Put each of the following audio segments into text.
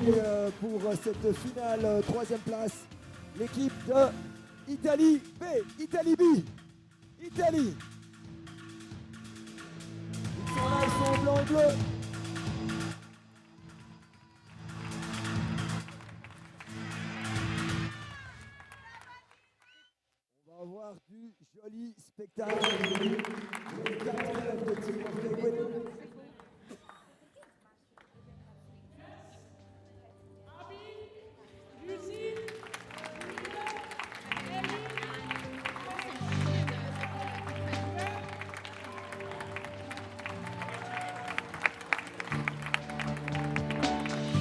qualifiée pour cette finale, troisième place. L'équipe de Italie B, Italie B, Italie. Ils sont là, ils sont en blanc et bleu. On va avoir du joli spectacle. Les 4 élèves de Team of Tchoukball.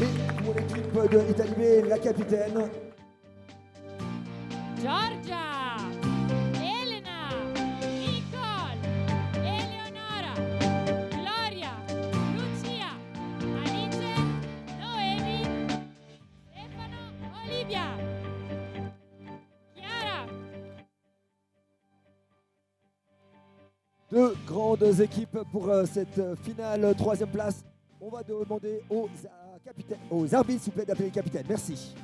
Et pour l'équipe de Italie B, la capitaine. Giorgia, Elena, Nicole, Eleonora, Gloria, Lucia, Alice, Noemi, Stefano, Olivia, Chiara. Deux grandes équipes pour cette finale, troisième place. On va demander aux capitaines, aux arbitres, s'il vous plaît, d'appeler les capitaines. Merci.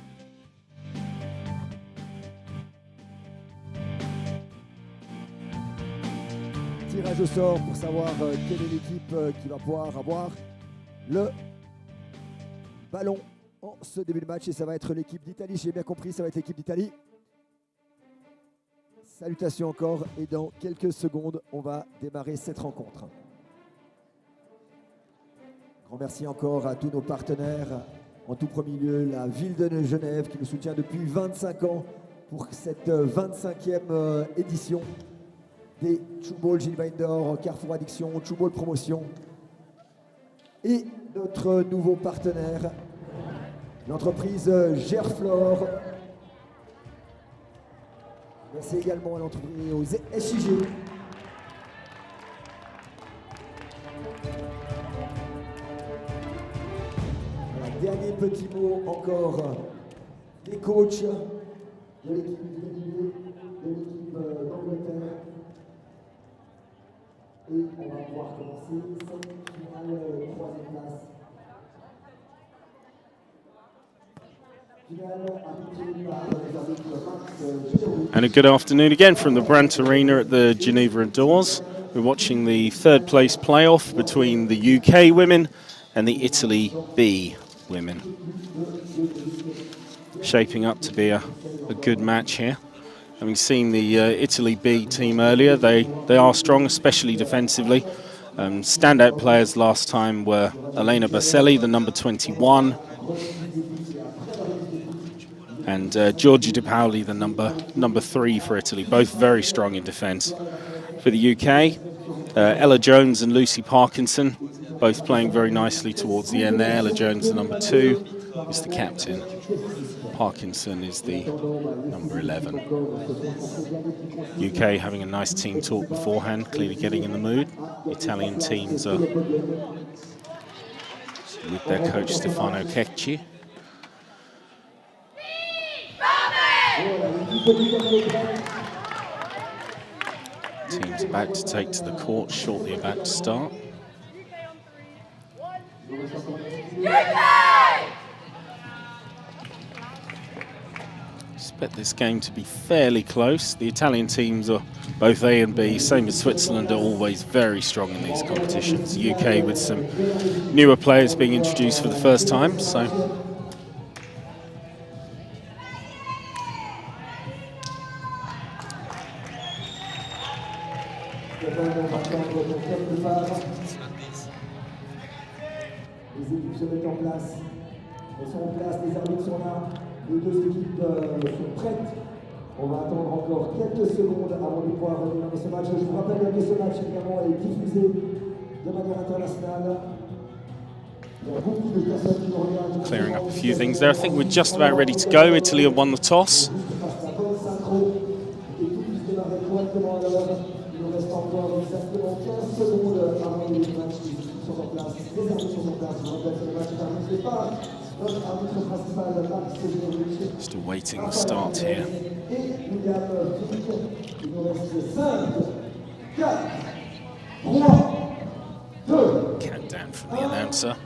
Tirage au sort pour savoir quelle est l'équipe qui va pouvoir avoir le ballon en ce début de match. Et ça va être l'équipe d'Italie, j'ai bien compris, ça va être l'équipe d'Italie. Salutations encore, et dans quelques secondes, on va démarrer cette rencontre. Grand merci encore à tous nos partenaires. En tout premier lieu, la ville de Genève qui nous soutient depuis 25 ans pour cette 25e édition des Tchoukball Geneva Indoors, Carrefour Addiction, Tchoukball Promotion. Et notre nouveau partenaire, l'entreprise Gerflor. Merci également à l'entreprise aux SIG. Voilà, dernier petit mot encore des coachs de l'équipe de l'équipe d'Angleterre. Et on va pouvoir commencer cette finale, troisième place. And a good afternoon again from the Brandt Arena at the Geneva Indoors. We're watching the third place playoff between the UK women and the Italy B women. Shaping up to be a good match here. Having seen the Italy B team earlier, they are strong, especially defensively. Standout players last time were Elena Baselli, the number 21, and Giorgia De Paoli, the number 3 for Italy, both very strong in defence. For the UK, Ella Jones and Lucy Parkinson, both playing very nicely towards the end there. Ella Jones, the number 2, is the captain. Parkinson is the number 11. UK having a nice team talk beforehand, clearly getting in the mood. The Italian teams are with their coach Stefano Cecchi. Teams about to take to the court, shortly about to start. Expect this game to be fairly close. The Italian teams are both A and B, same as Switzerland, are always very strong in these competitions. The UK with some newer players being introduced for the first time, so les équipes se mettent en place. Elles sont en place, les arbitres sont là. Les deux équipes sont prêtes. On va attendre encore quelques secondes avant de pouvoir démarrer ce match. Je vous rappelle que ce match évidemment est diffusé de manière internationale. clearing up a few things there. I think we're just about ready to go. Italy have won the toss. Still waiting the start here. Countdown from the announcer.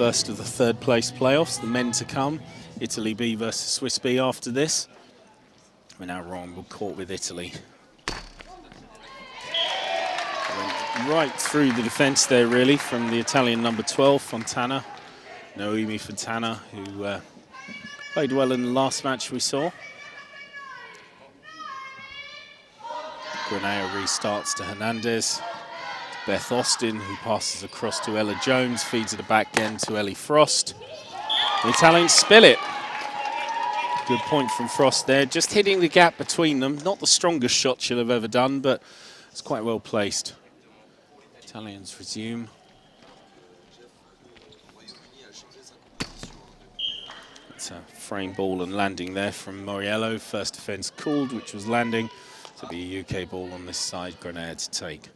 First of the third place playoffs, the men to come. Italy B versus Swiss B after this. We're now wrong, we're caught with Italy. Went right through the defence there really from the Italian number 12, Fontana. Noemi Fontana, who played well in the last match we saw. Granea restarts to Hernandez. Beth Austin, who passes across to Ella Jones, feeds at the back end to Ellie Frost. The Italians spill it. Good point from Frost there, just hitting the gap between them. Not the strongest shot she'll have ever done, but it's quite well placed. Italians resume. It's a frame ball and landing there from Moriello. First defence called, which was landing. So it'll be a UK ball on this side, Granada to take.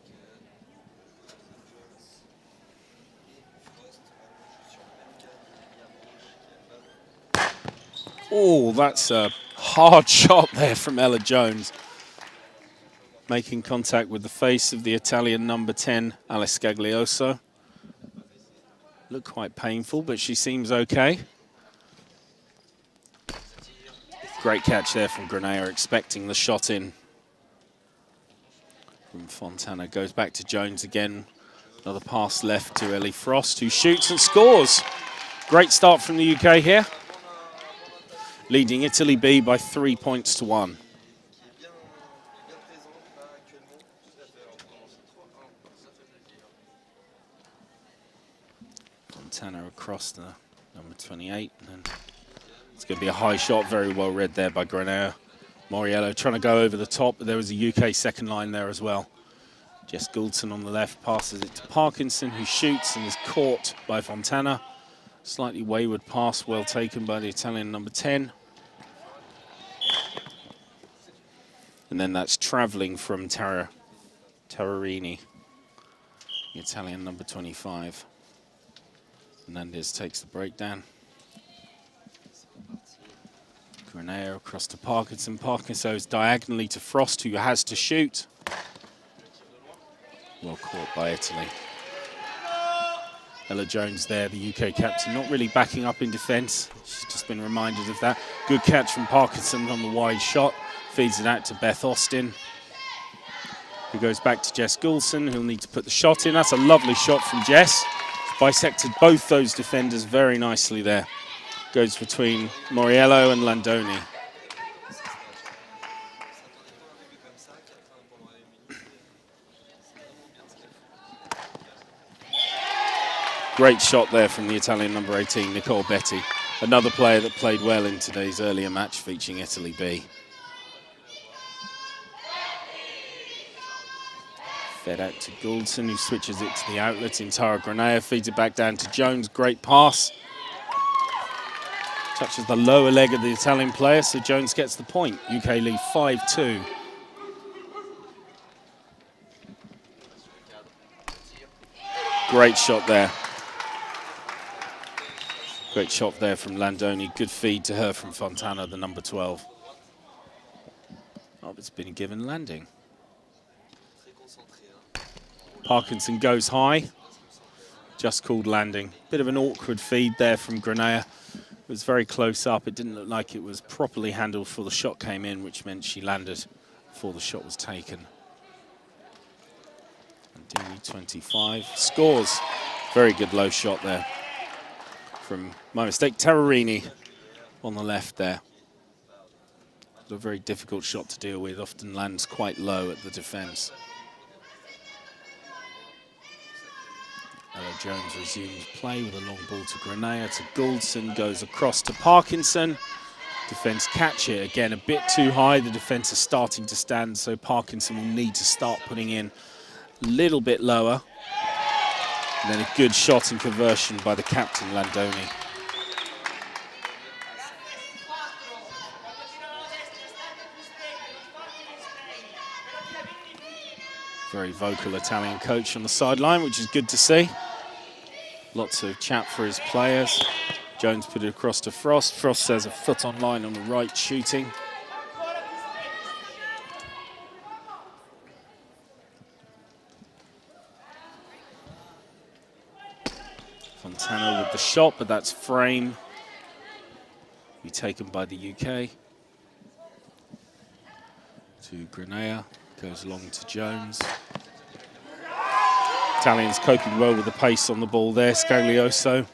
Oh, that's a hard shot there from Ella Jones. Making contact with the face of the Italian number 10, Alice Scaglioso. Looked quite painful, but she seems okay. Great catch there from Granea, expecting the shot in. From Fontana, goes back to Jones again. Another pass left to Ellie Frost, who shoots and scores. Great start from the UK here. Leading Italy B by 3 points to 1. Fontana across the number 28. And then it's going to be a high shot, very well read there by Granea. Moriello trying to go over the top, but there was a UK second line there as well. Jess Gouldson on the left passes it to Parkinson, who shoots and is caught by Fontana. Slightly wayward pass, well taken by the Italian number 10. And then that's travelling from Terrarini, the Italian number 25. Hernandez takes the breakdown. Granea across to Parkinson. Parkinson goes diagonally to Frost, who has to shoot. Well caught by Italy. Ella Jones there, the UK captain, not really backing up in defence. She's just been reminded of that. Good catch from Parkinson on the wide shot. Feeds it out to Beth Austin, who goes back to Jess Goulson, who'll need to put the shot in. That's a lovely shot from Jess. Bisected both those defenders very nicely there. Goes between Moriello and Landoni. Great shot there from the Italian number 18, Nicole Betti. Another player that played well in today's earlier match featuring Italy B. Fed out to Gouldson, who switches it to the outlet in Tara Granea, feeds it back down to Jones. Great pass. Touches the lower leg of the Italian player, so Jones gets the point. UK lead 5-2. Great shot there. Great shot there from Landoni. Good feed to her from Fontana, the number 12. Oh, it's been a given landing. Parkinson goes high. Just called landing. Bit of an awkward feed there from Granea. It was very close up. It didn't look like it was properly handled before the shot came in, which meant she landed before the shot was taken. And DV25 scores. Very good low shot there from, my mistake, Terrarini on the left there. A very difficult shot to deal with, often lands quite low at the defence. Ella Jones resumes play with a long ball to Granea, to Gouldson, goes across to Parkinson. Defence catch it, again a bit too high, the defence is starting to stand, so Parkinson will need to start putting in a little bit lower. And then a good shot and conversion by the captain, Landoni. Very vocal Italian coach on the sideline, which is good to see. Lots of chat for his players. Jones put it across to Frost. Frost says a foot on line on the right, shooting. Fontana with the shot, but that's frame. Be taken by the UK. To Granea, goes along to Jones. Italians coping well with the pace on the ball there. Scaglioso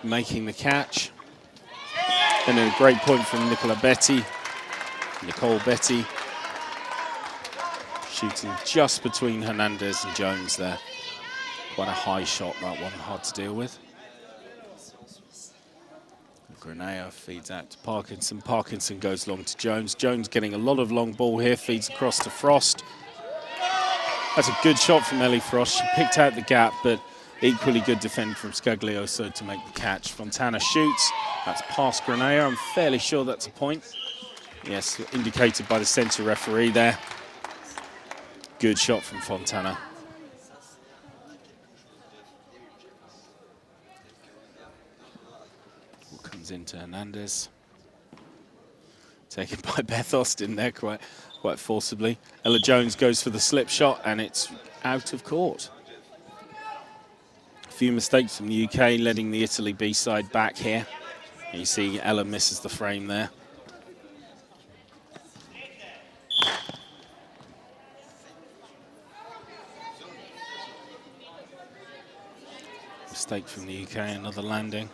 making the catch. And then a great point from Nicole Betti. Shooting just between Hernandez and Jones there. Quite a high shot, that one, hard to deal with. Granea feeds out to Parkinson. Parkinson goes long to Jones. Jones getting a lot of long ball here, feeds across to Frost. That's a good shot from Ellie Frost. She picked out the gap, but equally good defend from Scaglioso to make the catch. Fontana shoots. That's past Granea. I'm fairly sure that's a point. Yes, indicated by the centre referee there. Good shot from Fontana. Into Hernandez, taken by Beth Austin there quite forcibly. Ella Jones goes for the slip shot and it's out of court. A few mistakes from the UK, letting the Italy B side back here. And you see Ella misses the frame there. Mistake from the UK, another landing.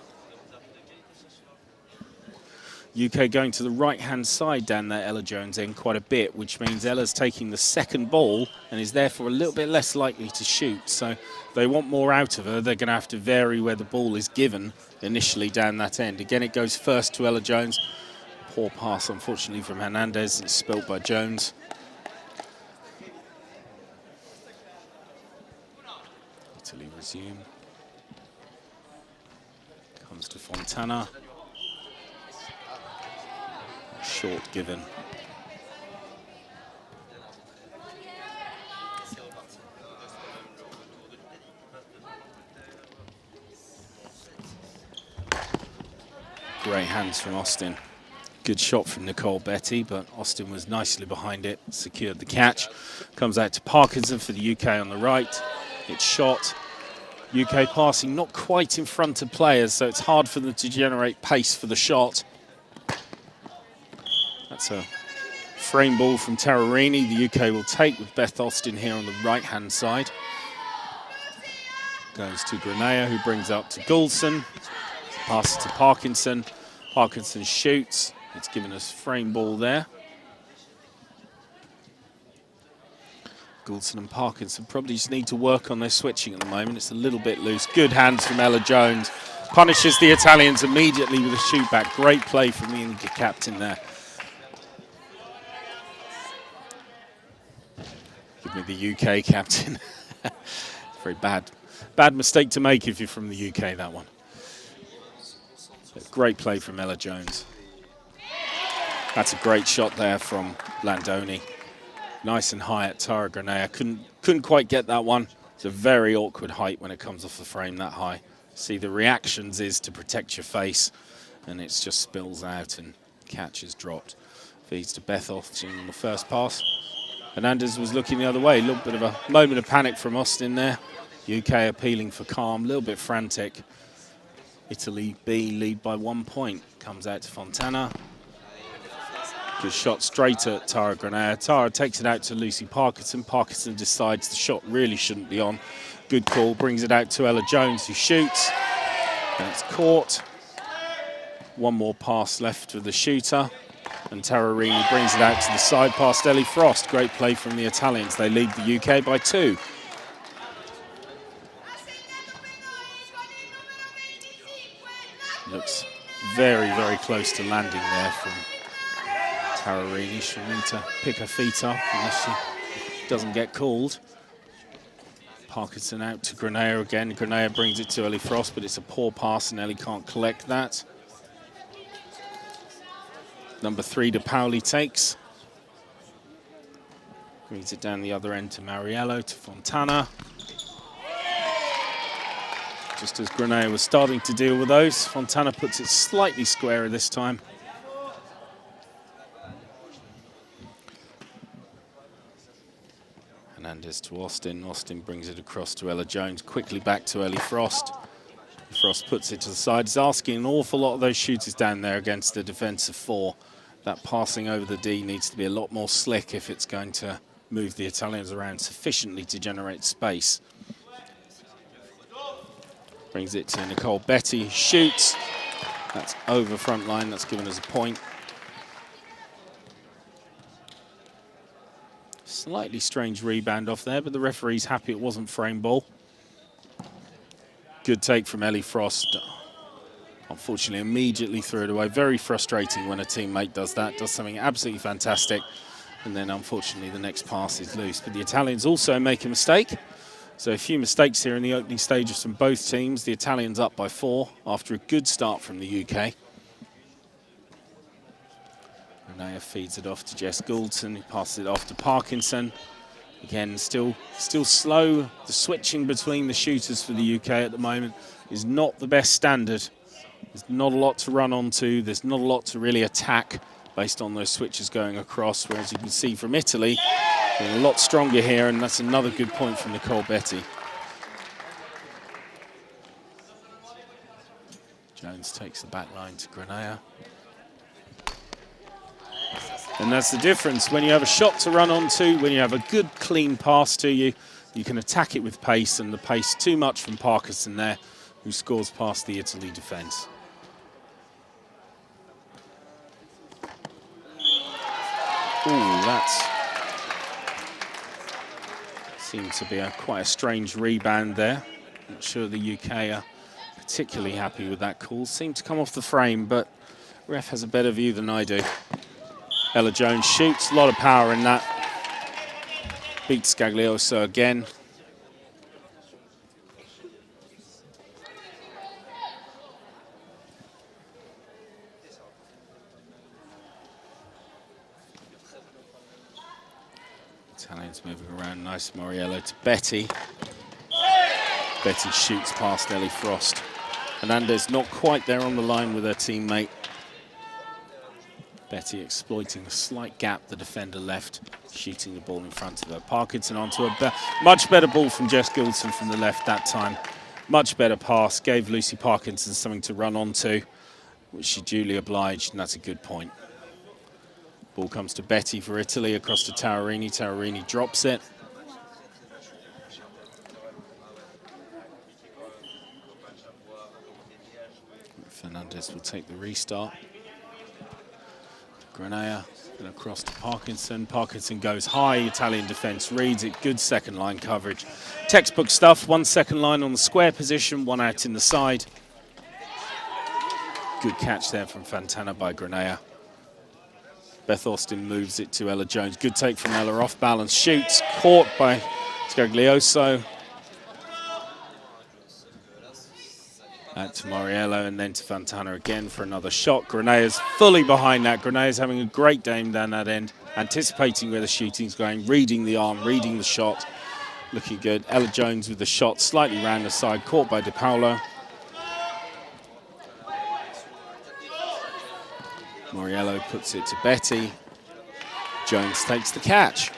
UK going to the right-hand side down there, Ella Jones in quite a bit, which means Ella's taking the second ball and is therefore a little bit less likely to shoot. So they want more out of her. They're going to have to vary where the ball is given initially down that end. Again, it goes first to Ella Jones. Poor pass, unfortunately, from Hernandez. It's spilt by Jones. Italy resume. Comes to Fontana. Short given. Great hands from Austin. Good shot from Nicole Betti, but Austin was nicely behind it, secured the catch. Comes out to Parkinson for the UK on the right. It's shot. UK passing not quite in front of players, so it's hard for them to generate pace for the shot. That's a frame ball from Tararini. The UK will take with Beth Austin here on the right-hand side. Goes to Granea, who brings up to Goulson. Passes to Parkinson. Parkinson shoots. It's given us frame ball there. Goulson and Parkinson probably just need to work on their switching at the moment. It's a little bit loose. Good hands from Ella Jones. Punishes the Italians immediately with a shoot back. Great play from the India captain there. Give me the UK captain. Very bad mistake to make if you're from the UK, that one. Great play from Ella Jones. That's a great shot there from Landoni. Nice and high at Tara Granea. Couldn't quite get that one. It's a very awkward height when it comes off the frame that high. See, the reactions is to protect your face, and it just spills out and catch is dropped. Feeds to Beth Austin on the first pass. Hernandez was looking the other way. A little bit of a moment of panic from Austin there. UK appealing for calm, a little bit frantic. Italy B lead by 1 point. Comes out to Fontana. Good shot straight at Tara Granea. Tara takes it out to Lucy Parkinson. Parkinson decides the shot really shouldn't be on. Good call, brings it out to Ella Jones, who shoots. And it's caught. One more pass left for the shooter. And Tararini brings it out to the side past Ellie Frost. Great play from the Italians. They lead the UK by 2. Looks very, very close to landing there from Tararini. She'll need to pick her feet up unless she doesn't get called. Parkinson out to Granea again. Granea brings it to Ellie Frost, but it's a poor pass and Ellie can't collect that. Number 3, De Pauli takes. Brings it down the other end to Mariello, to Fontana. Just as Granea was starting to deal with those, Fontana puts it slightly squarer this time. Fernandez to Austin. Austin brings it across to Ella Jones. Quickly back to Ellie Frost. Frost puts it to the side. He's asking an awful lot of those shooters down there against the defence of 4. That passing over the D needs to be a lot more slick if it's going to move the Italians around sufficiently to generate space. Brings it to Nicole Betty. Shoots. That's over front line. That's given us a point. Slightly strange rebound off there, but the referee's happy it wasn't frame ball. Good take from Ellie Frost. Unfortunately, immediately threw it away. Very frustrating when a teammate does that, does something absolutely fantastic, and then unfortunately the next pass is loose. But the Italians also make a mistake. So a few mistakes here in the opening stages from both teams. The Italians up by 4 after a good start from the UK. Renea feeds it off to Jess Gouldson, who passes it off to Parkinson. Again, still slow. The switching between the shooters for the UK at the moment is not the best standard. There's not a lot to run onto. There's not a lot to really attack based on those switches going across, whereas you can see from Italy, they're a lot stronger here, and that's another good point from Nicole Betty. Jones takes the back line to Grenaya. And that's the difference. When you have a shot to run onto, when you have a good, clean pass to you, you can attack it with pace, and the pace too much from Parkinson there, who scores past the Italy defence. Ooh, that's seemed to be quite a strange rebound there. Not sure the UK are particularly happy with that call. Seemed to come off the frame, but ref has a better view than I do. Ella Jones shoots, a lot of power in that. Beats Scaglioso again. Italians moving around, nice Moriello to Betty. Betty shoots past Ellie Frost. Hernandez not quite there on the line with her teammate. Betty exploiting a slight gap the defender left, shooting the ball in front of her. Parkinson onto a much better ball from Jess Gouldson from the left that time. Much better pass, gave Lucy Parkinson something to run onto, which she duly obliged, and that's a good point. Ball comes to Betty for Italy, across to Tawarini. Tawarini drops it. Fernandez will take the restart. Grenaya and across to Parkinson. Parkinson goes high. Italian defence reads it. Good second line coverage. Textbook stuff. 1 second line on the square position, 1 out in the side. Good catch there from Fontana by Grenaya. Beth Austin moves it to Ella Jones. Good take from Ella, off balance. Shoots, caught by Scaglioso. Out to Moriello and then to Fontana again for another shot. Grenaya's fully behind that. Grenaya's having a great game down that end, anticipating where the shooting's going, reading the arm, reading the shot. Looking good. Ella Jones with the shot slightly round the side, caught by De Paolo. Moriello puts it to Betty. Jones takes the catch.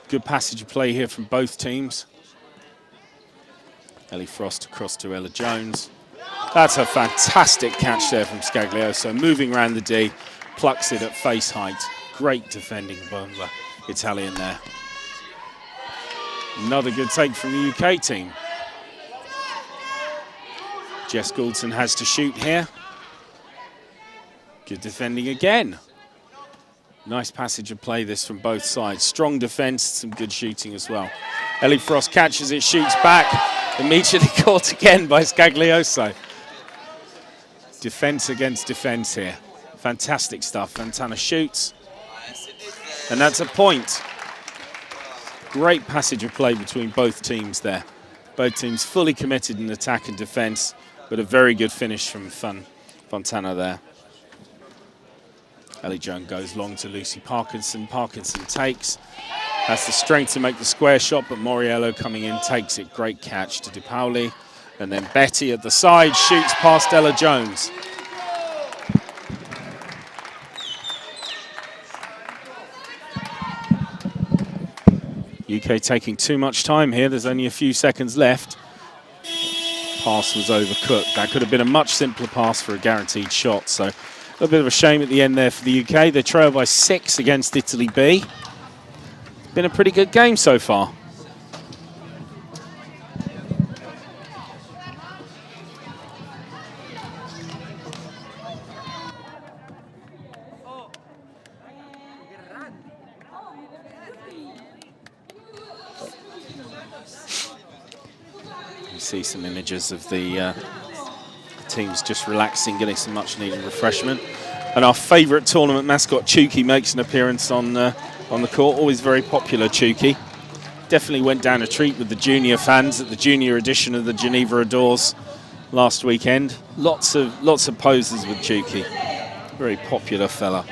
Good passage of play here from both teams. Ellie Frost across to Ella Jones. That's a fantastic catch there from Scaglioso. Moving around the D, plucks it at face height. Great defending by the Italian there. Another good take from the UK team. Jess Gouldson has to shoot here. Good defending again. Nice passage of play this from both sides. Strong defence, some good shooting as well. Ellie Frost catches it, shoots back. Immediately caught again by Scaglioso. Defence against defence here. Fantastic stuff. Fontana shoots. And that's a point. Great passage of play between both teams there. Both teams fully committed in attack and defence, but a very good finish from Fontana there. Ellie Jones goes long to Lucy Parkinson. Parkinson takes. Has the strength to make the square shot, but Moriello coming in takes it. Great catch to De Paoli. And then Betty at the side shoots past Ella Jones. UK taking too much time here. There's only a few seconds left. Pass was overcooked. That could have been a much simpler pass for a guaranteed shot. So a little bit of a shame at the end there for the UK. They trail by 6 against Italy B. Been a pretty good game so far. You see some images of the teams just relaxing, getting some much needed refreshment. And our favourite tournament mascot, Tchoukball, makes an appearance on the court. Always very popular, Tchoukball. Definitely went down a treat with the junior fans at the junior edition of the Geneva Indoors last weekend. Lots of poses with Tchoukball. Very popular fella.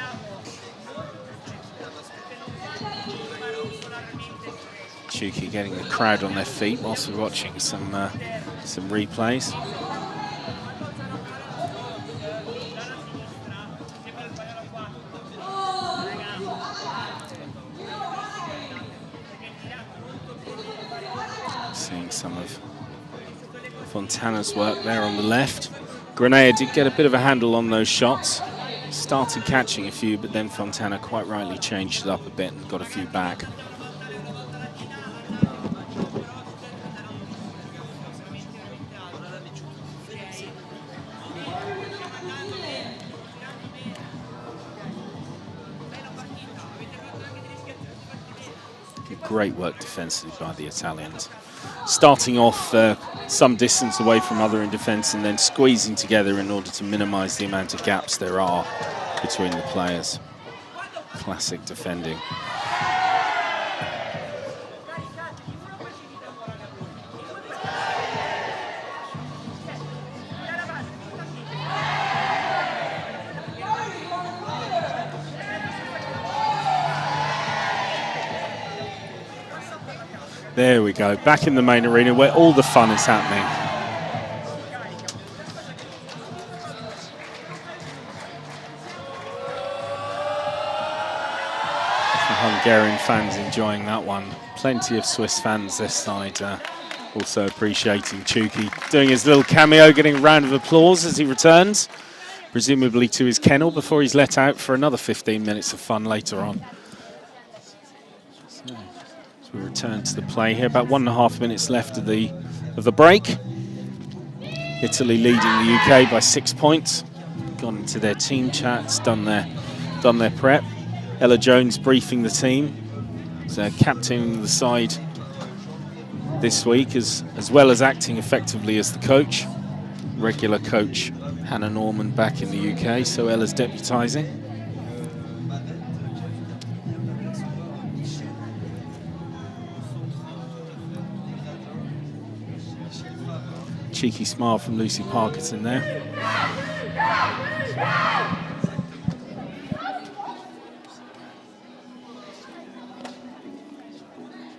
Tchoukball getting the crowd on their feet whilst we're watching some replays. Seeing some of Fontana's work there on the left. Granea did get a bit of a handle on those shots. Started catching a few, but then Fontana quite rightly changed it up a bit and got a few back. Great work defensively by the Italians. Starting off some distance away from other in defence and then squeezing together in order to minimise the amount of gaps there are between the players. Classic defending. There we go, back in the main arena where all the fun is happening. The Hungarian fans enjoying that one. Plenty of Swiss fans this side also appreciating Tchoukball. Doing his little cameo, getting a round of applause as he returns, presumably to his kennel before he's let out for another 15 minutes of fun later on. We return to the play here. About 1.5 minutes left of the break. Italy leading the UK by 6 points. Gone into their team chats, done their prep. Ella Jones briefing the team. So captaining the side this week, as well as acting effectively as the coach. Regular coach Hannah Norman back in the UK, so Ella's deputising. Cheeky smile from Lucy Parkinson there.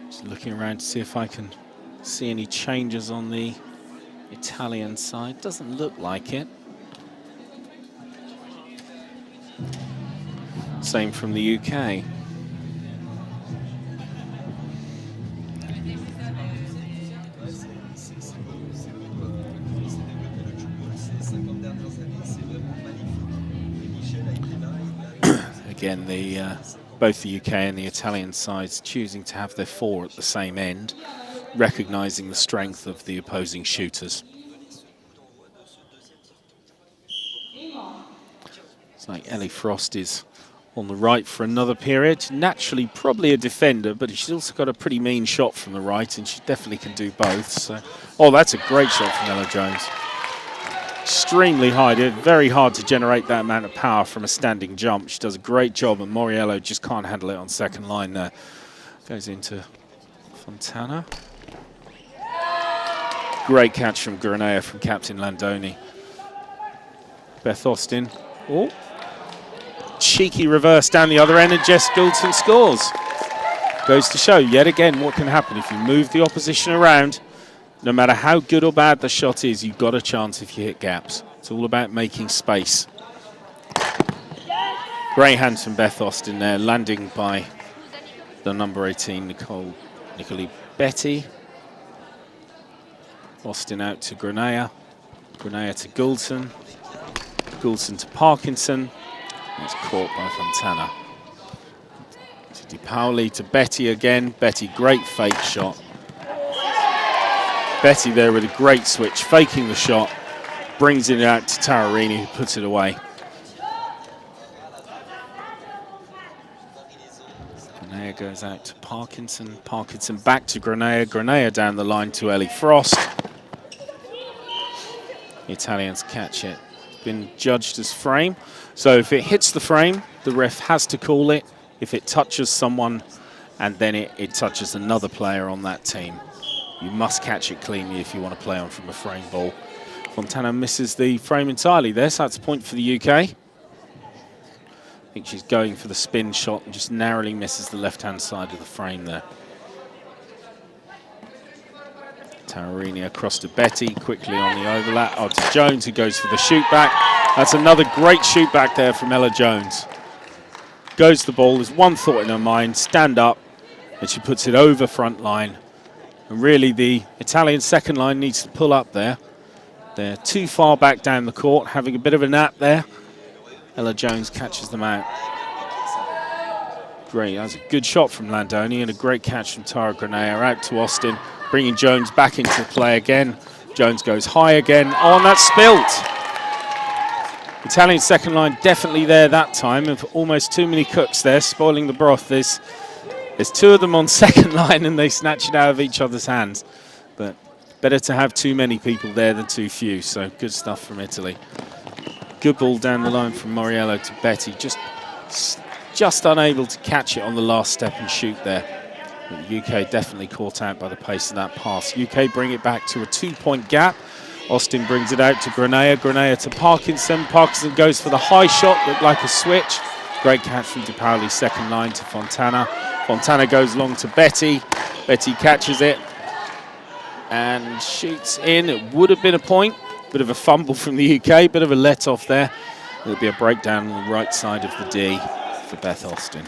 Just looking around to see if I can see any changes on the Italian side. Doesn't look like it. Same from the UK. Again, both the UK and the Italian sides choosing to have their 4 at the same end, recognising the strength of the opposing shooters. It's like Ellie Frost is on the right for another period. Naturally, probably a defender, but she's also got a pretty mean shot from the right, and she definitely can do both. So, oh, that's a great shot from Ella Jones. Extremely high. Very hard to generate that amount of power from a standing jump. She does a great job, and Moriello just can't handle it on second line there. Goes into Fontana. Great catch from Granea from Captain Landoni. Beth Austin. Oh. Cheeky reverse down the other end, and Jess Goulton scores. Goes to show, yet again, what can happen if you move the opposition around. No matter how good or bad the shot is, you've got a chance if you hit gaps. It's all about making space. Great hands from Beth Austin there, landing by the number 18, Nicole Nicoli Betty. Austin out to Granea. Granea to Goulson. Goulson to Parkinson. It's caught by Fontana. To Di Paoli to Betty again. Betty, great fake shot. Betty there with a great switch, faking the shot. Brings it out to Tararini, who puts it away. Granea goes out to Parkinson. Parkinson back to Granea. Granea down the line to Ellie Frost. The Italians catch it. Been judged as frame. So if it hits the frame, the ref has to call it. If it touches someone and then it touches another player on that team, you must catch it cleanly if you want to play on from a frame ball. Fontana misses the frame entirely there, so that's a point for the UK. I think she's going for the spin shot and just narrowly misses the left-hand side of the frame there. Tararini across to Betty, quickly on the overlap. Oh, to Jones, who goes for the shoot back. That's another great shoot back there from Ella Jones. Goes to the ball, there's one thought in her mind, stand up, and she puts it over front line. And really the Italian second line needs to pull up there. They're too far back down the court, having a bit of a nap there. Ella Jones catches them out. Great, that was a good shot from Landoni and a great catch from Tara Granea out to Austin. Bringing Jones back into play again. Jones goes high again. Oh, and that's spilt. Italian second line definitely there that time. Of almost too many cooks there, spoiling the broth. There's two of them on second line and they snatch it out of each other's hands. But better to have too many people there than too few. So good stuff from Italy. Good ball down the line from Moriello to Betty. Just unable to catch it on the last step and shoot there. But the UK definitely caught out by the pace of that pass. UK bring it back to a 2-point gap. Austin brings it out to Granea. Granea to Parkinson. Parkinson goes for the high shot, looked like a switch. Great catch from Di Paoli's second line to Fontana. Fontana goes long to Betty. Betty catches it and shoots in. It would have been a point. Bit of a fumble from the UK, bit of a let off there. There'll be a breakdown on the right side of the D for Beth Austin.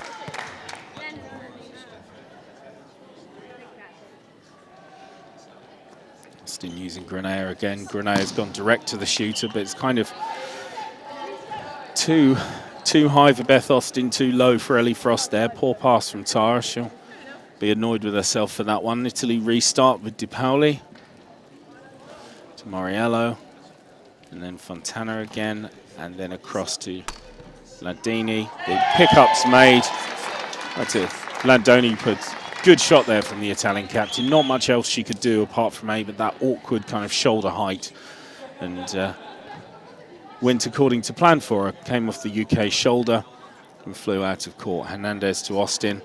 Austin using Granea again. Granea's gone direct to the shooter, but it's kind of too high for Beth Austin, too low for Ellie Frost there. Poor pass from Tara. She'll be annoyed with herself for that one. Italy restart with Di Paoli. To Moriello. And then Fontana again. And then across to Landini. Big pickups made. That's it. Landoni puts good shot there from the Italian captain. Not much else she could do apart from but that awkward kind of shoulder height. And went according to plan for her. Came off the UK shoulder and flew out of court. Hernandez to Austin.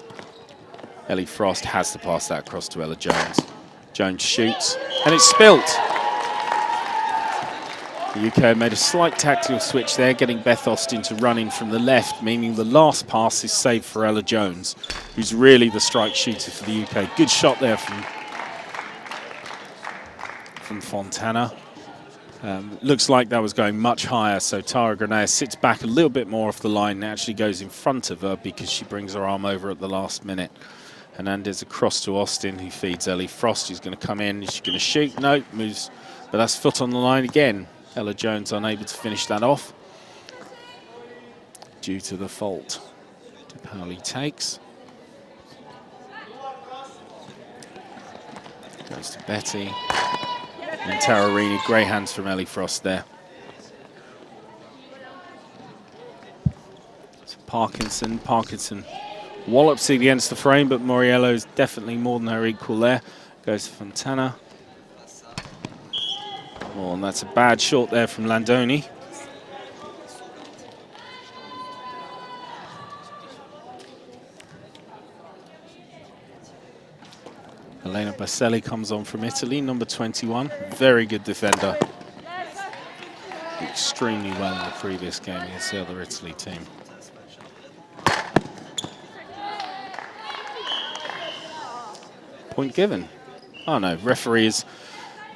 Ellie Frost has to pass that across to Ella Jones. Jones shoots and it's spilt. The UK made a slight tactical switch there, getting Beth Austin to run in from the left, meaning the last pass is saved for Ella Jones, who's really the strike shooter for the UK. Good shot there from Fontana. Looks like that was going much higher, so Tara Granea sits back a little bit more off the line and actually goes in front of her because she brings her arm over at the last minute. Hernandez across to Austin, who feeds Ellie Frost, who's going to come in. Is she going to shoot? No, moves, but that's foot on the line again. Ella Jones unable to finish that off due to the fault Di Paoli takes. Goes to Betty. And Tararini, great hands from Ellie Frost there. So Parkinson wallops against the frame, but Moriello is definitely more than her equal there. Goes to Fontana. Oh, and that's a bad shot there from Landoni. Elena Baselli comes on from Italy, number 21. Very good defender. Extremely well in the previous game against the other Italy team. Point given. Oh no, referee is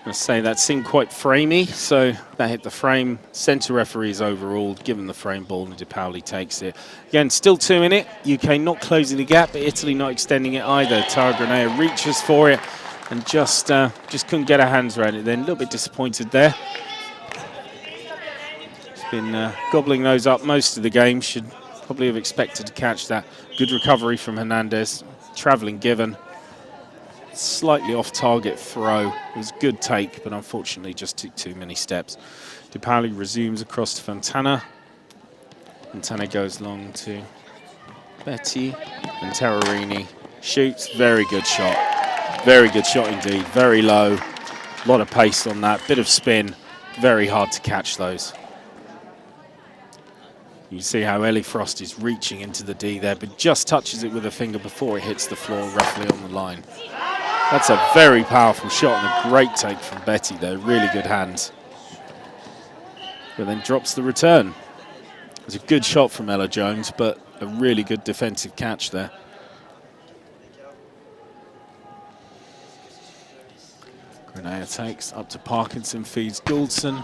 I say that seemed quite framey, so that hit the frame. Centre referees overruled, given the frame ball, and De Paoli takes it. Again, still 2 in it. UK not closing the gap, but Italy not extending it either. Tara Granea reaches for it and just couldn't get her hands around it then. A little bit disappointed there. She's been gobbling those up most of the game. Should probably have expected to catch that. Good recovery from Hernandez. Travelling given. Slightly off-target throw. It was a good take, but unfortunately just took too many steps. De Paoli resumes across to Fontana. Fontana goes long to Betty. And Terrarini shoots. Very good shot. Very good shot indeed. Very low. A lot of pace on that. Bit of spin. Very hard to catch those. You see how Ellie Frost is reaching into the D there, but just touches it with a finger before it hits the floor roughly on the line. That's a very powerful shot and a great take from Betty there. Really good hands. But then drops the return. It was a good shot from Ella Jones, but a really good defensive catch there. Granea takes up to Parkinson, feeds Gouldson.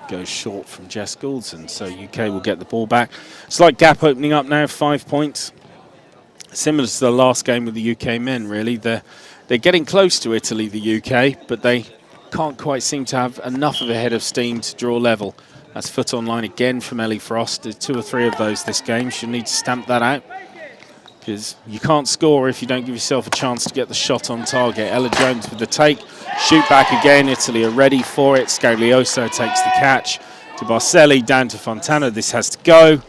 Goes short from Jess Gouldson, so UK will get the ball back. Slight gap opening up now, 5 points. Similar to the last game with the UK men, really. They're getting close to Italy, the UK, but they can't quite seem to have enough of a head of steam to draw level. That's foot on line again from Ellie Frost. There's 2 or 3 of those this game. She'll need to stamp that out, because you can't score if you don't give yourself a chance to get the shot on target. Ella Jones with the take. Shoot back again. Italy are ready for it. Scaglioso takes the catch. To Barcelli, down to Fontana. This has to go.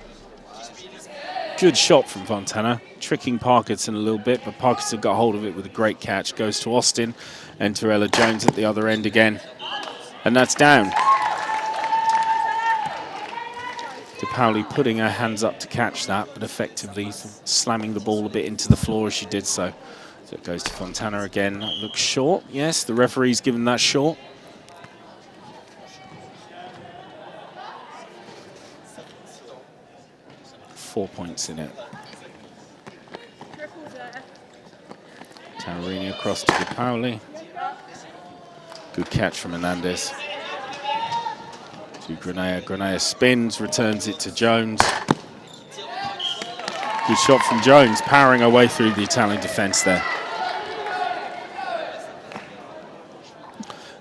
Good shot from Fontana. Tricking Parkinson a little bit, but Parkinson got hold of it with a great catch. Goes to Austin. Enter Ella Jones at the other end again. And that's down. De Paoli putting her hands up to catch that, but effectively slamming the ball a bit into the floor as she did so. So it goes to Fontana again. That looks short. Yes, the referee's given that short. Four points in it. Terrarini across to De Paoli. Good catch from Hernandez. To Granea. Granea spins, returns it to Jones. Good shot from Jones, powering her way through the Italian defence there.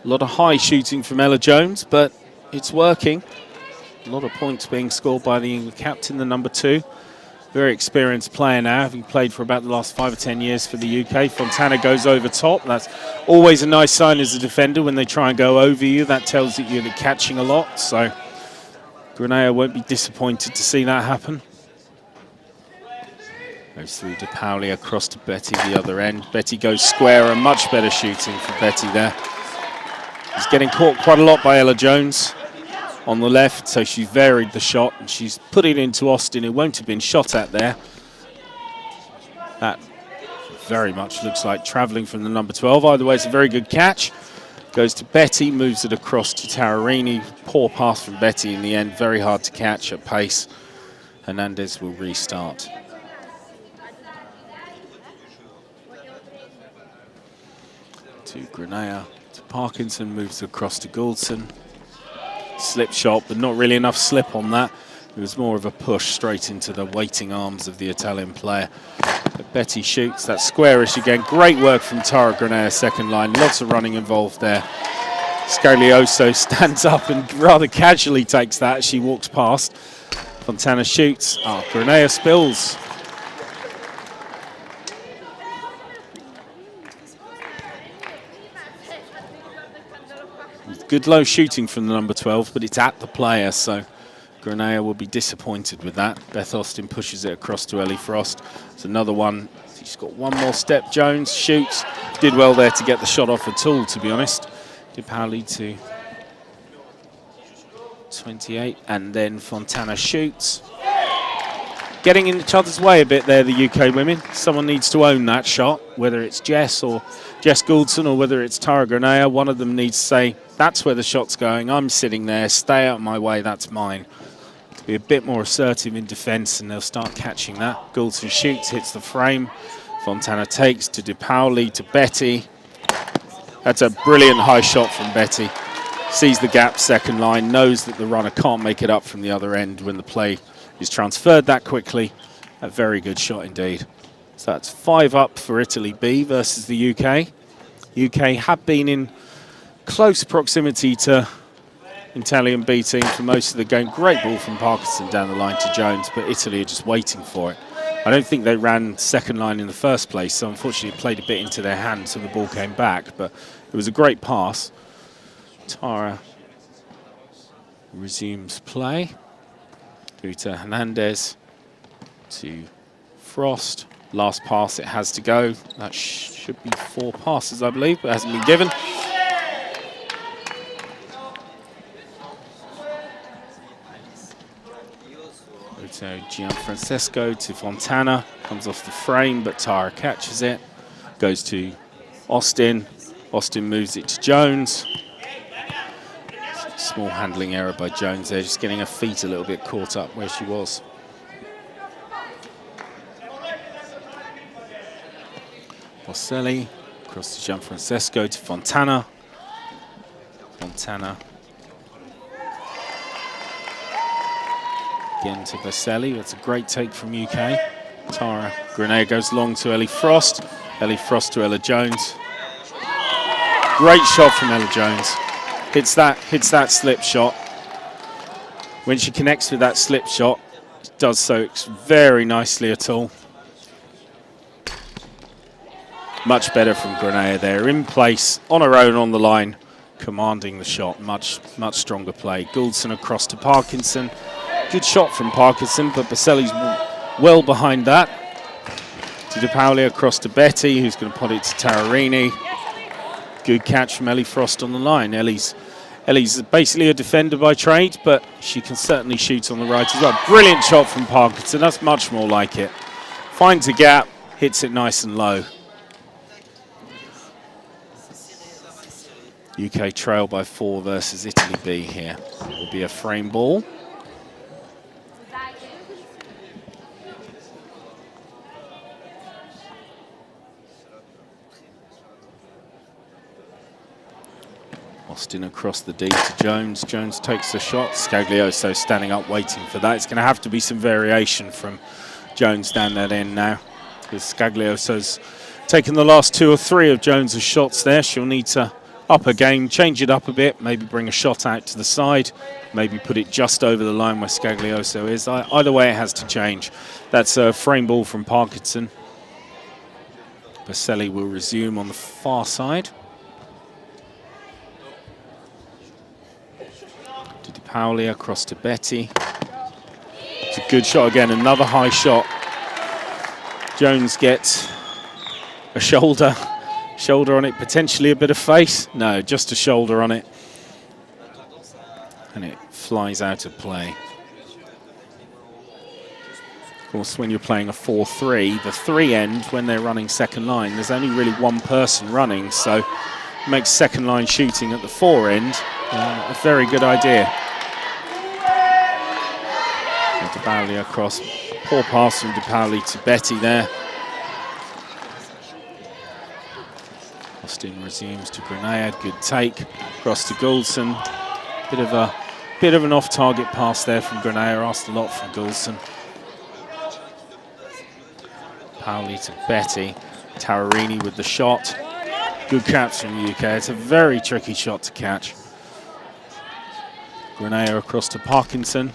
A lot of high shooting from Ella Jones, but it's working. A lot of points being scored by the England captain, the number 2. Very experienced player now, having played for about the last 5 or 10 years for the UK. Fontana goes over top. That's always a nice sign as a defender when they try and go over you. That tells you you're catching a lot. So Granea won't be disappointed to see that happen. Goes through De Paoli across to Betty the other end. Betty goes square, and much better shooting from Betty there. She's getting caught quite a lot by Ella Jones on the left, so she's varied the shot and she's put it into Austin, who won't have been shot at there. That very much looks like travelling from the number 12. Either way, it's a very good catch. Goes to Betty, moves it across to Terrarini. Poor pass from Betty in the end, very hard to catch at pace. Hernandez will restart. To Granea. To Parkinson, moves across to Gouldson. Slip shot, but not really enough slip on that. It was more of a push straight into the waiting arms of the Italian player. But Betty shoots. That's squarish again. Great work from Tara Granea, second line. Lots of running involved there. Scaglioso stands up and rather casually takes that as she walks past. Fontana shoots. Granea spills. Good low shooting from the number 12, but it's at the player, so Granea will be disappointed with that. Beth Austin pushes it across to Ellie Frost. It's another one. She's got one more step. Jones shoots. Did well there to get the shot off at all, to be honest. De Paoli to 28, and then Fontana shoots. Getting in each other's way a bit there, the UK women. Someone needs to own that shot, whether it's Jess Gouldson or whether it's Tara Granea. One of them needs to say, that's where the shot's going. I'm sitting there. Stay out of my way. That's mine. To be a bit more assertive in defence, and they'll start catching that. Gouldson shoots, hits the frame. Fontana takes to De Paoli, to Betty. That's a brilliant high shot from Betty. Sees the gap second line, knows that the runner can't make it up from the other end when the play is transferred that quickly. A very good shot indeed. So that's 5 up for Italy B versus the UK. UK have been in close proximity to Italian B team for most of the game. Great ball from Parkinson down the line to Jones, but Italy are just waiting for it. I don't think they ran second line in the first place, so unfortunately it played a bit into their hands so the ball came back, but it was a great pass. Tara resumes play. Uta Hernandez to Frost. Last pass it has to go. That should be 4 passes, I believe, but hasn't been given. So Gianfrancesco to Fontana, comes off the frame, but Tara catches it. Goes to Austin. Austin moves it to Jones. Small handling error by Jones there, just getting her feet a little bit caught up where she was. Boselli, across to Gianfrancesco to Fontana. Fontana. Again to Boselli, that's a great take from UK. Tara Grenade goes long to Ellie Frost. Ellie Frost to Ella Jones. Great shot from Ella Jones. Hits that slip shot. When she connects with that slip shot, it does so very nicely at all. Much better from Grenade there, in place, on her own on the line, commanding the shot. Much stronger play. Gouldson across to Parkinson. Good shot from Parkinson, but Boselli's well behind that. To De Paoli across to Betty, who's going to put it to Tararini. Good catch from Ellie Frost on the line. Ellie's basically a defender by trade, but she can certainly shoot on the right as well. Brilliant shot from Parkinson. That's much more like it. Finds a gap, hits it nice and low. UK trail by 4 versus Italy B here. It will be a frame ball. Austin across the D to Jones. Jones takes the shot. Scaglioso standing up waiting for that. It's going to have to be some variation from Jones down that end now, because Scaglioso's taken the last 2 or 3 of Jones's shots there. She'll need to up her game, change it up a bit, maybe bring a shot out to the side, maybe put it just over the line where Scaglioso is. Either way, it has to change. That's a frame ball from Parkinson. Boselli will resume on the far side. To De Paoli across to Betty. It's a good shot again, another high shot. Jones gets a shoulder on it, potentially a bit of face. No, just a shoulder on it. And it flies out of play. Of course, when you're playing a 4-3, the 3 end, when they're running second line, there's only really one person running, so it makes second line shooting at the 4 end a very good idea. De Paoli across. Poor pass from De Paoli to Betty there. Austin resumes to Grenade, good take, across to Gouldson. Bit of an off-target pass there from Grenade, asked a lot from Gouldson. Paoli to Betty, Tararini with the shot. Good catch from the UK, it's a very tricky shot to catch. Grenade across to Parkinson,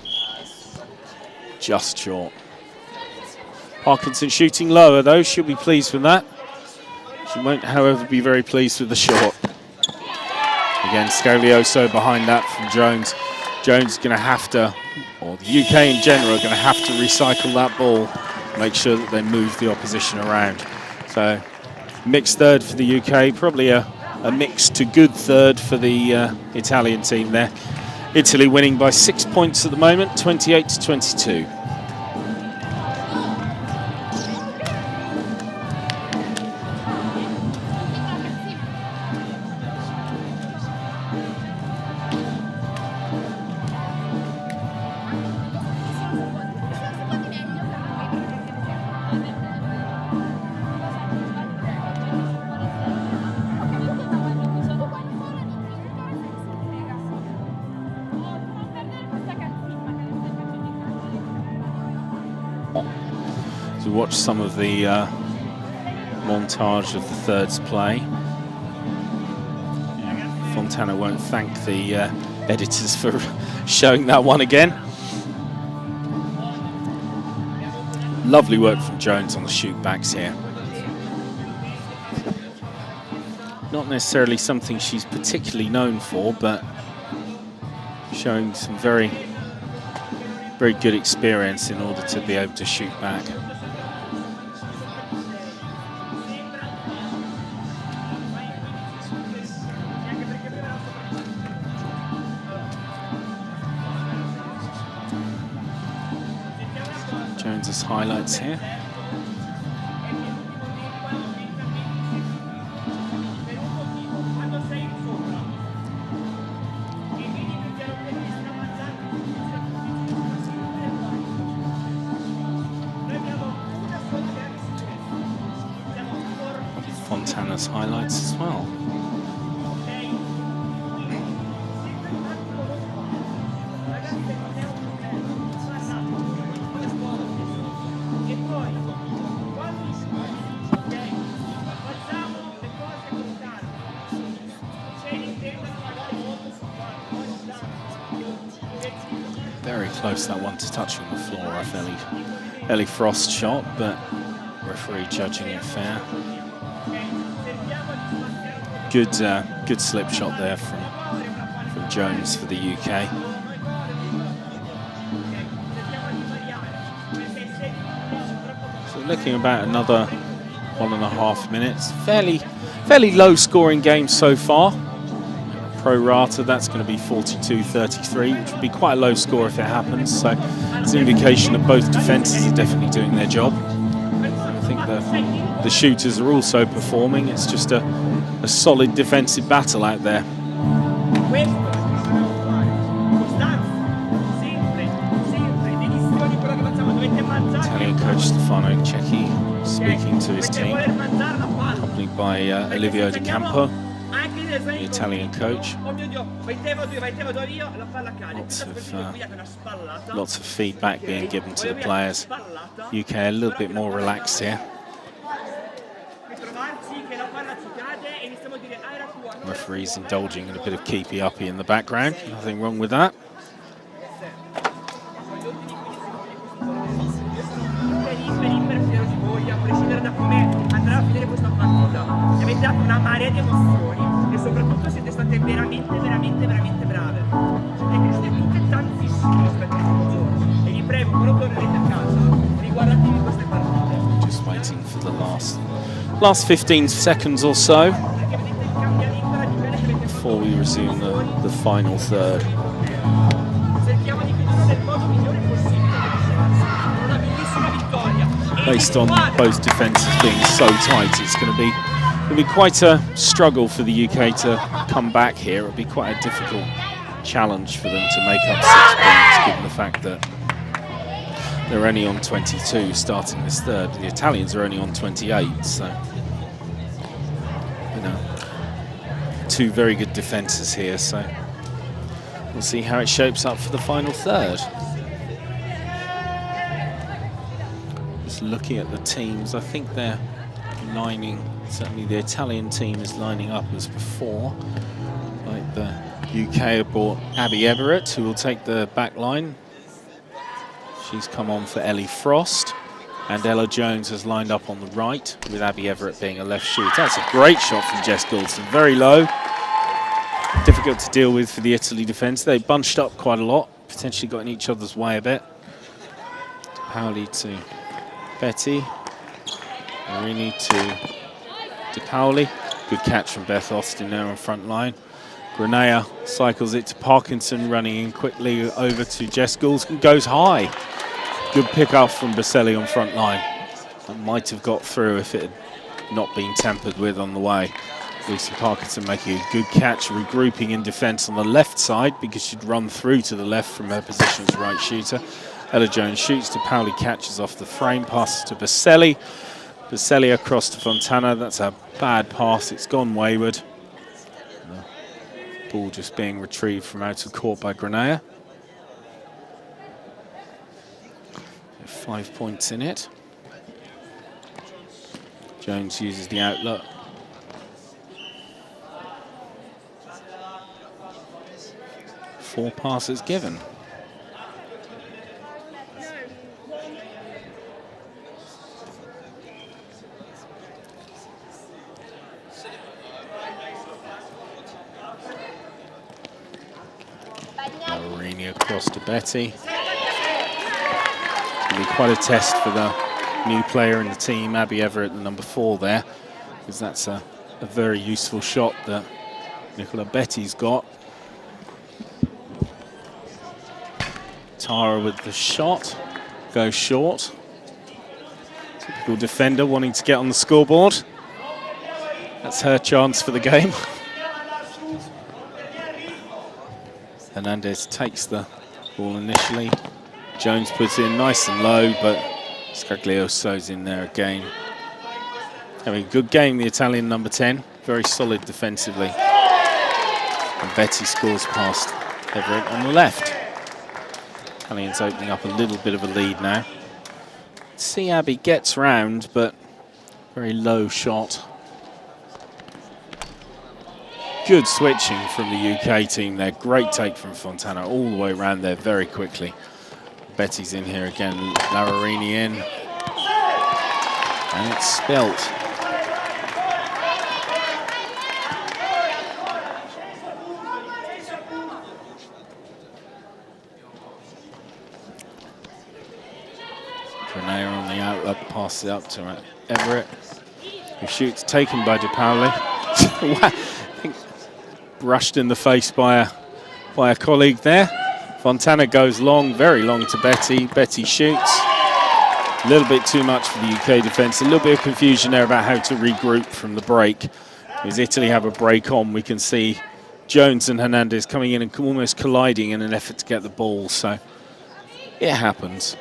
just short. Parkinson shooting lower though, she'll be pleased with that. She won't, however, be very pleased with the shot. Again, Scaglioso behind that from Jones. Jones is going to have to, or the UK in general, are going to have to recycle that ball, make sure that they move the opposition around. So, mixed third for the UK, probably a mixed to good third for the Italian team there. Italy winning by 6 points at the moment, 28-22. So watch some of the montage of the thirds play. Fontana won't thank the editors for showing that one again. Lovely work from Jones on the shoot backs here. Not necessarily something she's particularly known for, but showing some very good experience in order to be able to shoot back. Jones's highlights here. Fontana's highlights as well. Very close, that one, to touching the floor off Ellie Frost's shot, but referee judging it fair. Good slip shot there from Jones for the UK. So looking about another 1.5 minutes. Fairly low scoring game so far. Pro rata, that's going to be 42-33, which would be quite a low score if it happens. So it's an indication that both defences are definitely doing their job. I think the shooters are also performing. It's just a solid defensive battle out there. Italian coach Stefano Cecchi speaking to his team, accompanied by Olivia De Campo, the Italian coach. Lots of feedback being given to the players. UK a little bit more relaxed here. Referees indulging in a bit of keepy-uppy in the background. Nothing wrong with that. Just waiting for the last 15 seconds or so before we resume the final third. Based on both defences being so tight, it's going to be quite a struggle for the UK to come back here. It'll be quite a difficult challenge for them to make up 6 points, given the fact that they're only on 22 starting this third. The Italians are only on 28, so you know, 2 very good defences here. So we'll see how it shapes up for the final third. Looking at the teams, I think they're lining, certainly the Italian team is lining up as before. Like the UK have brought Abby Everett, who will take the back line. She's come on for Ellie Frost. And Ella Jones has lined up on the right, with Abby Everett being a left shoot. That's a great shot from Jess Goulston, very low. Difficult to deal with for the Italy defence. They bunched up quite a lot, potentially got in each other's way a bit. Paoli to Betty, Marini to De Paoli. Good catch from Beth Austin there on front line. Granea cycles it to Parkinson, running in quickly over to Jess Goulston, goes high. Good pick up from Baselli on front line. That might have got through if it had not been tampered with on the way. Lucy Parkinson making a good catch, regrouping in defence on the left side because she'd run through to the left from her position as right shooter. Ella Jones shoots to Paoli, catches off the frame, passes to Baselli. Baselli across to Fontana. That's a bad pass. It's gone wayward. The ball just being retrieved from out of court by Granea. 5 points in it. Jones uses the outlet. Four passes given. Marini across to Betty. It'll be quite a test for the new player in the team, Abby Everett, the number 4 there, because that's a very useful shot that Nicola Betty's got. Tara with the shot, goes short. Typical defender wanting to get on the scoreboard. That's her chance for the game. Hernandez takes the ball initially. Jones puts it in nice and low, but Scaglioso's in there again. Having a good game, the Italian number 10. Very solid defensively. And Betty scores past Everett on the left. Italians opening up a little bit of a lead now. See, Abby gets round, but very low shot. Good switching from the UK team there. Great take from Fontana all the way around there very quickly. Betty's in here again. Lavarini in. And it's spilt. Grenada on the outlet, passes it up to Everett, who shoots, taken by De Paoli. I think brushed in the face by a colleague there. Fontana goes long, very long to Betty. Betty shoots. A little bit too much for the UK defence. A little bit of confusion there about how to regroup from the break. As Italy have a break on, we can see Jones and Hernandez coming in and almost colliding in an effort to get the ball. So it happens.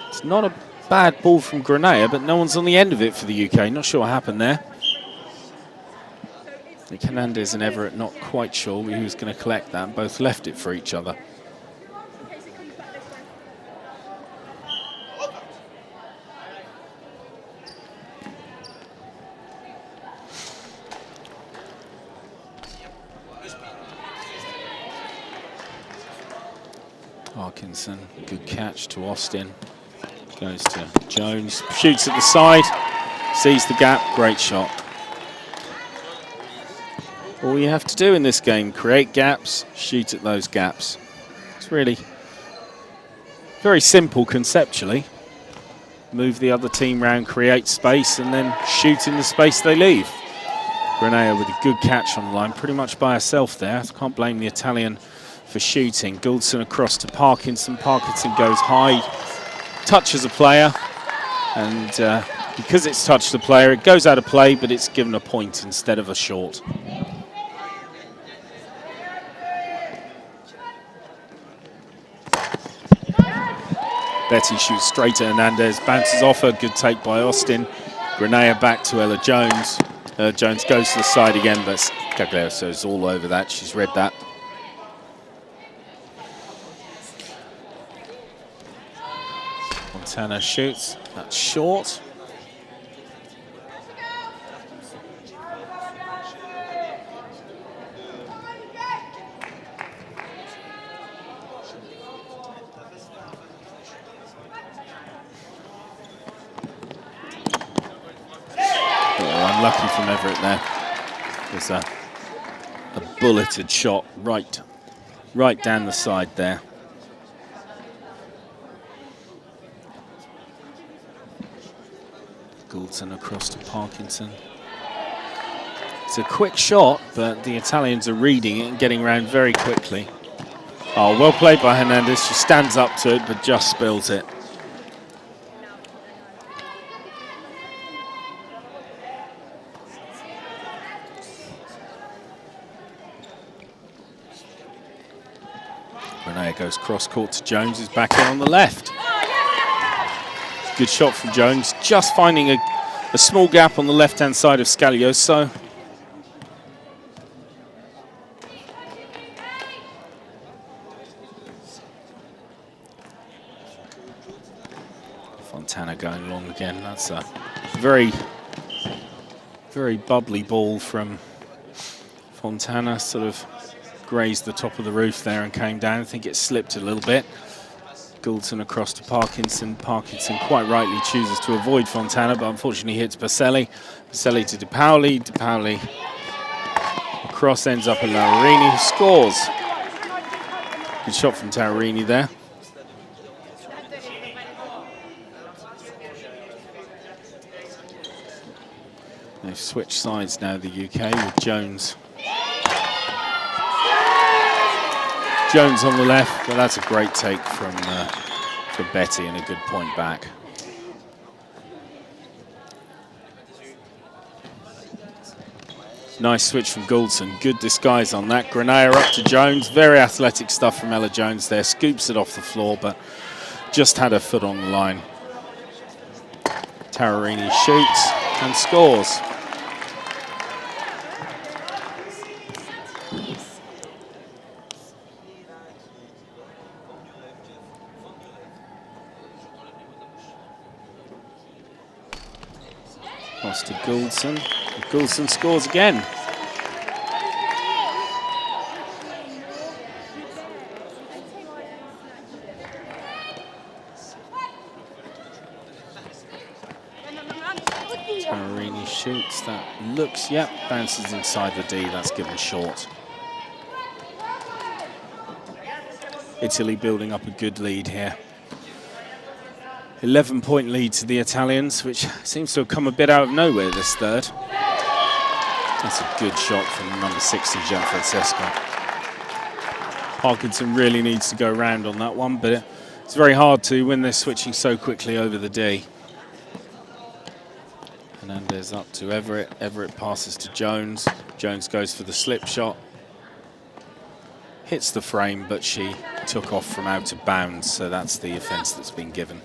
It's not a bad ball from Grenada, but no one's on the end of it for the UK. Not sure what happened there. Hernandez and Everett not quite sure who was going to collect that. Both left it for each other. Parkinson, good catch to Austin. Goes to Jones, shoots at the side, sees the gap, great shot. All you have to do in this game, create gaps, shoot at those gaps. It's really very simple conceptually. Move the other team round, create space, and then shoot in the space they leave. Grenada with a good catch on the line, pretty much by herself there. I can't blame the Italian for shooting. Gouldson across to Parkinson. Parkinson goes high, touches a player, and because it's touched the player, it goes out of play, but it's given a point instead of a short. Betty shoots straight at Hernandez, bounces off her, good take by Austin. Grenada back to Ella Jones. Jones goes to the side again, but Scaglioso's all over that. She's read that. Fontana shoots, that's short. Unlucky from Everett there. There's a bulleted shot right down the side there. Gouldson across to Parkinson. It's a quick shot, but the Italians are reading it and getting around very quickly. Oh, well played by Hernandez. She stands up to it, but just spills it. Renee goes cross-court to Jones, who's back in on the left. Good shot from Jones, just finding a small gap on the left-hand side of Scaglioso. Fontana going long again. That's a very, very bubbly ball from Fontana. Sort of grazed the top of the roof there and came down. I think it slipped a little bit. Gouldson across to Parkinson. Parkinson quite rightly chooses to avoid Fontana, but unfortunately hits Baselli. Baselli to De Paoli. De Paoli across, ends up at Laurini, who scores. Good shot from Tarini there. They've switched sides now, the UK, with Jones. Jones on the left, but that's a great take from Betty and a good point back. Nice switch from Gouldson, good disguise on that. Grenaya up to Jones, very athletic stuff from Ella Jones there, scoops it off the floor, but just had her foot on the line. Tararini shoots and scores. Pass to Gouldson. Gouldson scores again. Tararini shoots. That looks, yep, bounces inside the D. That's given short. Italy building up a good lead here. 11-point lead to the Italians, which seems to have come a bit out of nowhere this third. That's a good shot from number 60, Gianfrancesco. Parkinson really needs to go round on that one, but it's very hard to when they're switching so quickly over the D. Hernandez up to Everett. Everett passes to Jones. Jones goes for the slip shot. Hits the frame, but she took off from out of bounds, so that's the offence that's been given.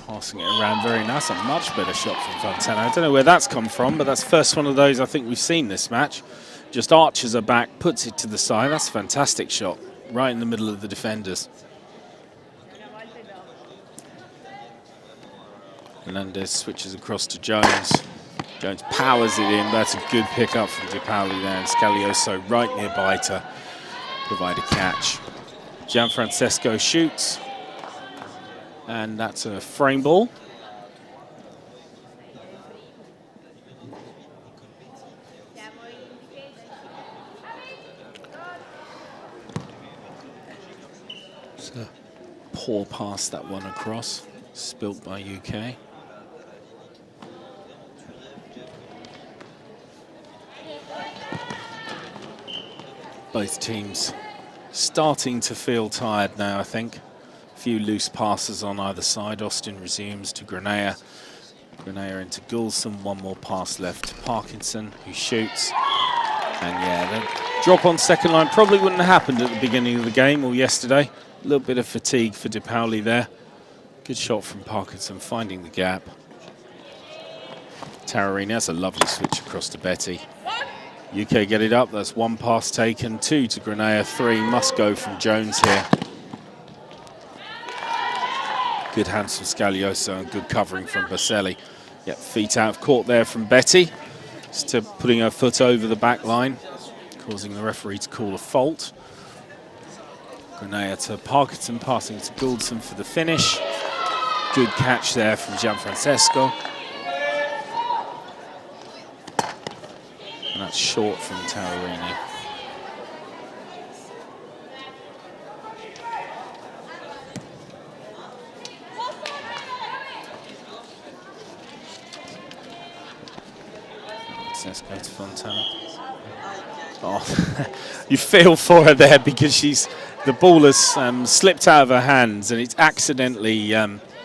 Passing it around very nice. A much better shot from Fontana. I don't know where that's come from, but that's the first one of those I think we've seen this match. Just arches her back, puts it to the side. That's a fantastic shot, right in the middle of the defenders. Hernandez switches across to Jones. Jones powers it in. That's a good pickup from De Paoli there, and Scaglioso right nearby to provide a catch. Gianfrancesco shoots. And that's a frame ball. It's a poor pass, that one across, spilt by UK. Both teams starting to feel tired now, I think. Few loose passes on either side. Austin resumes to Grenaya. Grenaya into Gouldson. One more pass left to Parkinson, who shoots. And yeah, the drop on second line probably wouldn't have happened at the beginning of the game or yesterday. A little bit of fatigue for De Paoli there. Good shot from Parkinson, finding the gap. Tararini, that's a lovely switch across to Betty. UK get it up. That's one pass taken. Two to Grenaya. Three must go from Jones here. Good hands from Scaglioso and good covering from Baselli. Yep, feet out of court there from Betty. Just putting her foot over the back line, causing the referee to call a fault. Grenaya to Parkinson, passing to Gouldson for the finish. Good catch there from Gianfrancesco. And that's short from Tararini. Let's go to Fontana. Oh, you feel for her there because the ball has slipped out of her hands and it's accidentally,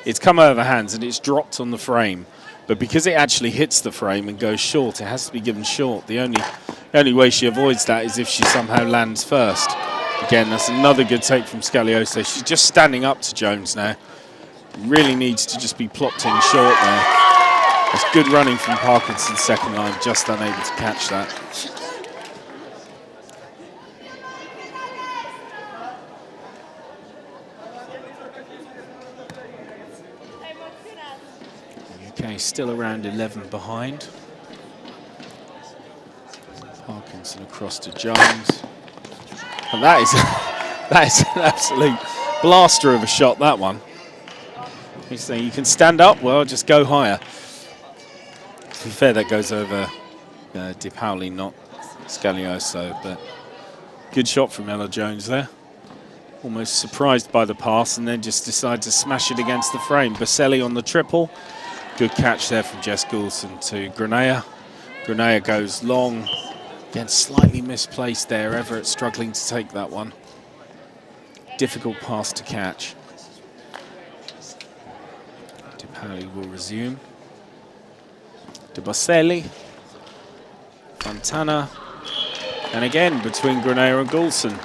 it's come out of her hands and it's dropped on the frame. But because it actually hits the frame and goes short, it has to be given short. The only way she avoids that is if she somehow lands first. Again, that's another good take from Scaglioso. She's just standing up to Jones now. Really needs to just be plopped in short there. It's good running from Parkinson's second line, just unable to catch that. UK still around 11 behind. Parkinson across to Jones. And that is an absolute blaster of a shot, that one. He's saying you can stand up, well, just go higher. To be fair, that goes over De Pauli, not Scalioso, but good shot from Ella Jones there. Almost surprised by the pass and then just decided to smash it against the frame. Baselli on the triple. Good catch there from Jess Goulson to Granea. Granea goes long. Again, slightly misplaced there. Everett struggling to take that one. Difficult pass to catch. De Pauli will resume. De Baselli. Fontana. And again, between Granea and Goulson.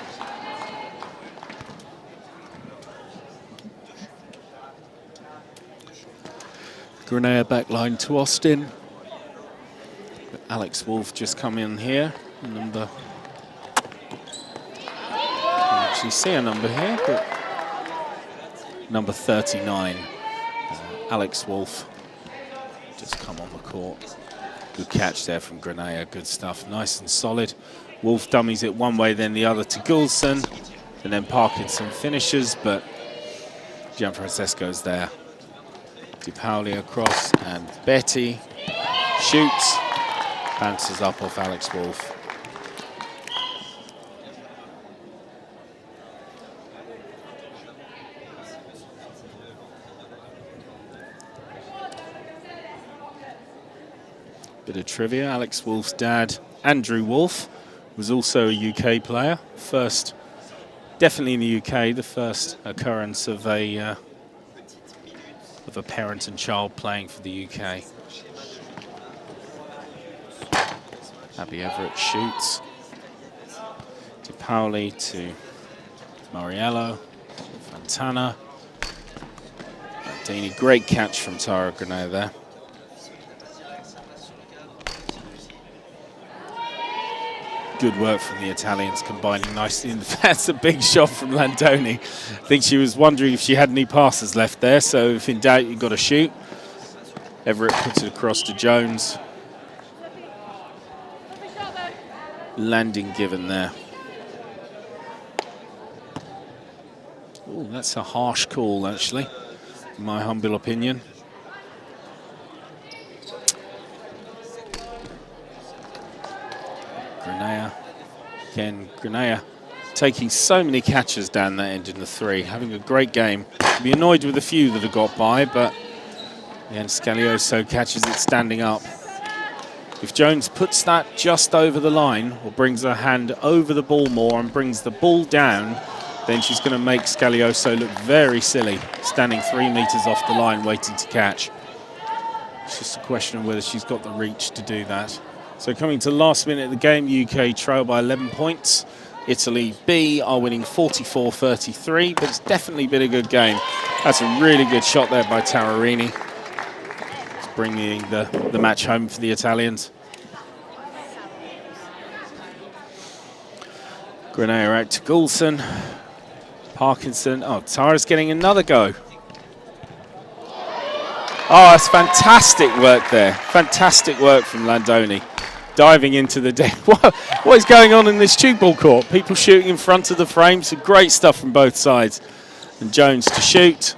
Granea backline to Austin. Alex Wolf just come in here. Number. Can't actually see a number here, but number 39. Alex Wolf just come on the court. Good catch there from Granea. Good stuff. Nice and solid. Wolf dummies it one way, then the other to Goulson. And then Parkinson finishes, but Gianfrancesco's there. De Pauli across, and Betty shoots. Bounces up off Alex Wolf. Bit of trivia, Alex Wolf's dad, Andrew Wolf, was also a UK player. First, definitely in the UK, the first occurrence of a parent and child playing for the UK. Abby Everett shoots. De Pauli to Mariello. Fontana. Dini, great catch from Tara Granea there. Good work from the Italians, combining nicely. That's a big shot from Landoni. I think she was wondering if she had any passes left there, so if in doubt, you've got to shoot. Everett puts it across to Jones. Landing given there. Oh, that's a harsh call, actually, in my humble opinion. Granea. Again, Granea taking so many catches down that end in the three, having a great game. Be annoyed with a few that have got by, but again, Scalioso catches it standing up. If Jones puts that just over the line, or brings her hand over the ball more and brings the ball down, then she's going to make Scalioso look very silly, standing 3 meters off the line waiting to catch. It's just a question of whether she's got the reach to do that. So coming to the last minute of the game, UK trail by 11 points. Italy B are winning 44-33, but it's definitely been a good game. That's a really good shot there by Tararini. It's bringing the match home for the Italians. Granea out to Goulson. Parkinson. Oh, Tara's getting another go. Oh, that's fantastic work there. Fantastic work from Landoni. Diving into the deck. What is going on in this Tchoukball court? People shooting in front of the frame. Some great stuff from both sides. And Jones to shoot.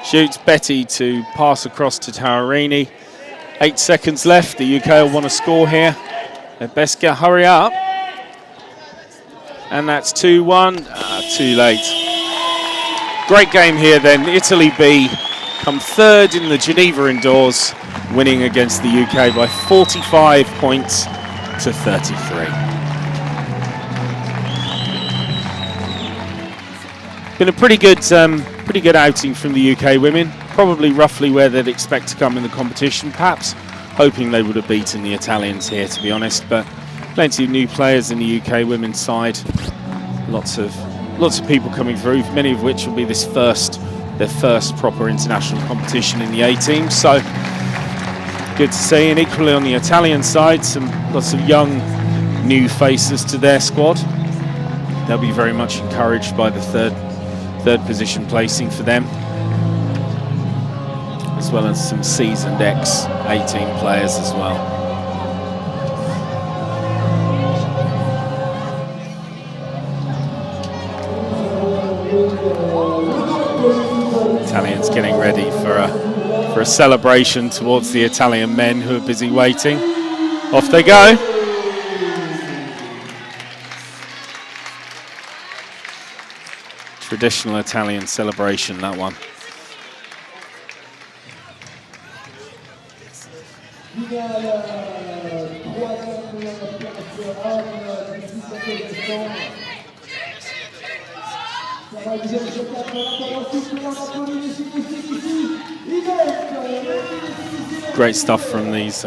Shoots. Betty to pass across to Tararini. 8 seconds left. The UK will want to score here. They best hurry up. And that's 2-1. Too late. Great game here then. Italy B come third in the Geneva Indoors, winning against the UK by 45 points to 33. Been a pretty good outing from the UK women. Probably roughly where they'd expect to come in the competition. Perhaps hoping they would have beaten the Italians here, to be honest. But plenty of new players in the UK women's side. Lots of people coming through, many of which will be their first proper international competition in the A team. So good to see. And equally on the Italian side, lots of young new faces to their squad. They'll be very much encouraged by the third position placing for them. as well as some seasoned ex-18 players as well. Italians getting ready for a celebration towards the Italian men who are busy waiting. Off they go. Traditional Italian celebration, that one. Great stuff from these